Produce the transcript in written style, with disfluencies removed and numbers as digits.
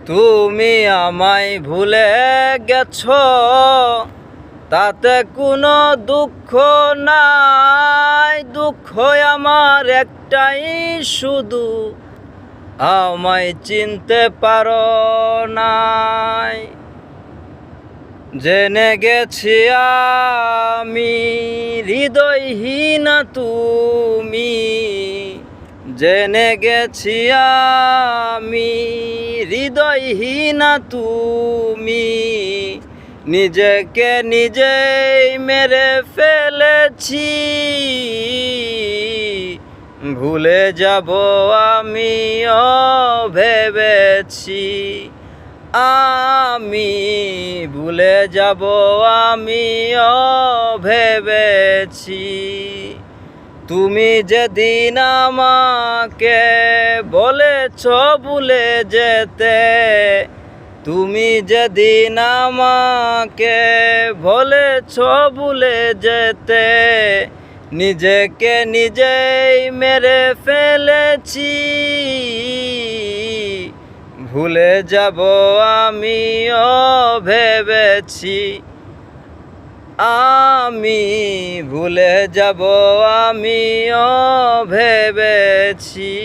তুমি আমায় ভুলে গেছো, তাতে কোনো দুঃখ নাই। দুঃখ আমার একটাই শুধু, আমায় চিনতে পারো নাই। জেনে গেছি আমি হৃদয়হীন তুমি, জেনে গেছি আমি হৃদয়হীন তুমি। নিজেকে নিজেই মেরে ফেলেছি, ভুলে যাব আমিও ভেবেছি। আমি ভুলে যাব আমিও ভেবেছি। তুমি যেদিন আমাকে বলেছ ভুলে যেতে, তুমি যেদিন আমাকে বলেছ ভুলে যেতে, নিজেকে নিজেই মেরে ফেলেছি। ভুলে যাব আমিও ভেবেছি, আমি ভুলে যাব আমিও ভেবেছি।